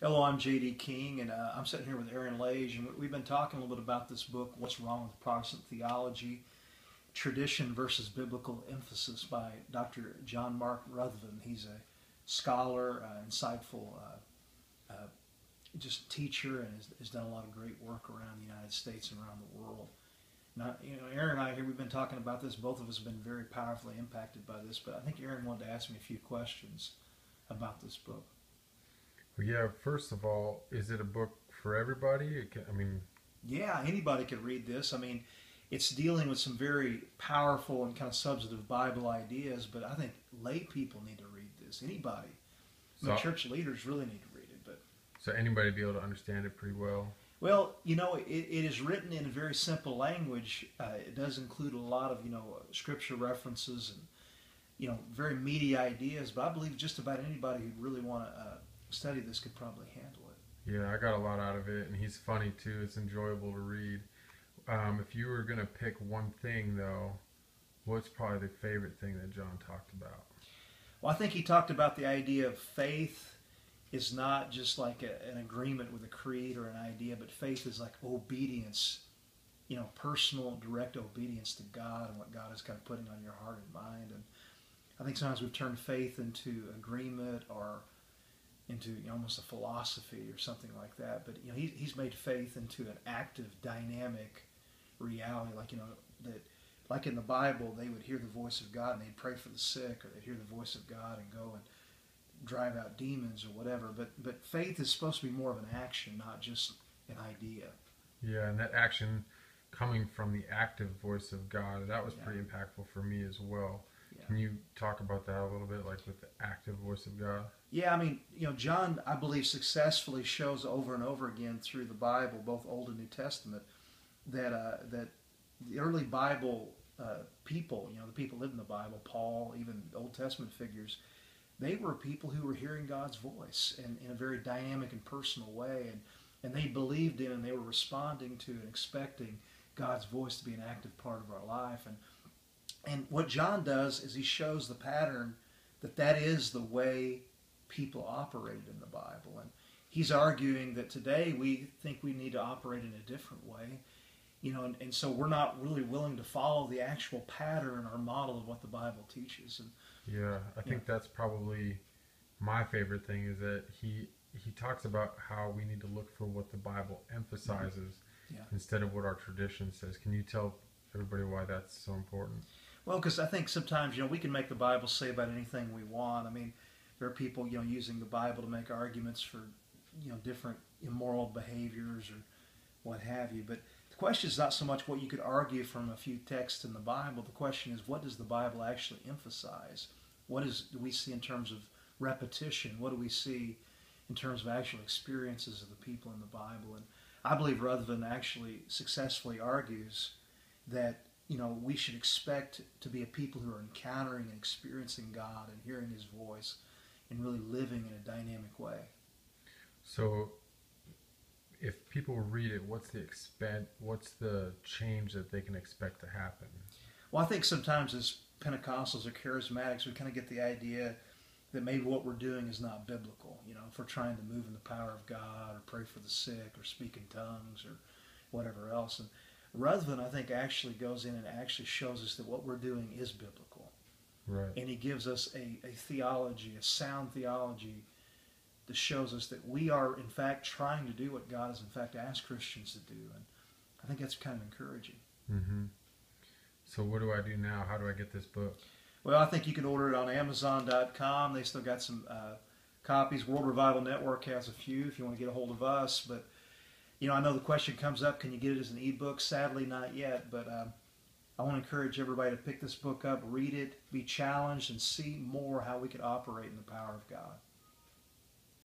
Hello, I'm J.D. King, and I'm sitting here with Aaron Lage, and we've been talking a little bit about this book, What's Wrong with Protestant Theology, Tradition versus Biblical Emphasis by Dr. John Mark Ruthven. He's a scholar, insightful uh, just teacher, and has done a lot of great work around the United States and around the world. Now, Aaron and I here, we've been talking about this. Both of us have been very powerfully impacted by this, but I think Aaron wanted to ask me a few questions about this book. Well, yeah, first of all, is it a book for everybody? Yeah, anybody could read this. I mean, it's dealing with some very powerful and kind of substantive Bible ideas, but I think lay people need to read this. Anybody. Church leaders really need to read it. So anybody be able to understand it pretty well? Well, it is written in a very simple language. It does include a lot of, scripture references and, very meaty ideas, but I believe just about anybody who'd really want to study this could probably handle it. Yeah, I got a lot out of it, and he's funny too. It's enjoyable to read. If you were going to pick one thing, though, what's probably the favorite thing that John talked about? Well, I think he talked about the idea of faith is not just like an agreement with a creed or an idea, but faith is like obedience, personal, direct obedience to God and what God is kind of putting on your heart and mind. And I think sometimes we've turned faith into agreement or into almost a philosophy or something like that. But he's made faith into an active, dynamic reality. That like in the Bible, they would hear the voice of God and they'd pray for the sick, or they'd hear the voice of God and go and drive out demons or whatever. But faith is supposed to be more of an action, not just an idea. Yeah, and that action coming from the active voice of God, that was pretty impactful for me as well. Yeah. Can you talk about that a little bit, like with the active voice of God? Yeah, I mean, John, I believe, successfully shows over and over again through the Bible, both Old and New Testament, that the early Bible people, the people who lived in the Bible, Paul, even Old Testament figures, they were people who were hearing God's voice in a very dynamic and personal way, and they believed in and they were responding to and expecting God's voice to be an active part of our life. And what John does is he shows the pattern that is the way people operated in the Bible. And he's arguing that today we think we need to operate in a different way. And so we're not really willing to follow the actual pattern or model of what the Bible teaches. And yeah, I think that's probably my favorite thing, is that he talks about how we need to look for what the Bible emphasizes instead of what our tradition says. Can you tell everybody why that's so important? Well, because I think sometimes, we can make the Bible say about anything we want. I mean, there are people, using the Bible to make arguments for, different immoral behaviors or what have you. But the question is not so much what you could argue from a few texts in the Bible. The question is, what does the Bible actually emphasize? Do we see in terms of repetition? What do we see in terms of actual experiences of the people in the Bible? And I believe Ruthven actually successfully argues that we should expect to be a people who are encountering and experiencing God and hearing His voice and really living in a dynamic way. So, if people read it, what's the change that they can expect to happen? Well, I think sometimes as Pentecostals or charismatics, we kind of get the idea that maybe what we're doing is not biblical. If we're trying to move in the power of God or pray for the sick or speak in tongues or whatever else. And Ruthven, I think, actually goes in and actually shows us that what we're doing is biblical. Right. And he gives us a theology, a sound theology, that shows us that we are, in fact, trying to do what God has, in fact, asked Christians to do. And I think that's kind of encouraging. Mm-hmm. So what do I do now? How do I get this book? Well, I think you can order it on Amazon.com. They still got some copies. World Revival Network has a few if you want to get a hold of us. But I know the question comes up, can you get it as an ebook? Sadly, not yet, but I want to encourage everybody to pick this book up, read it, be challenged, and see more how we could operate in the power of God.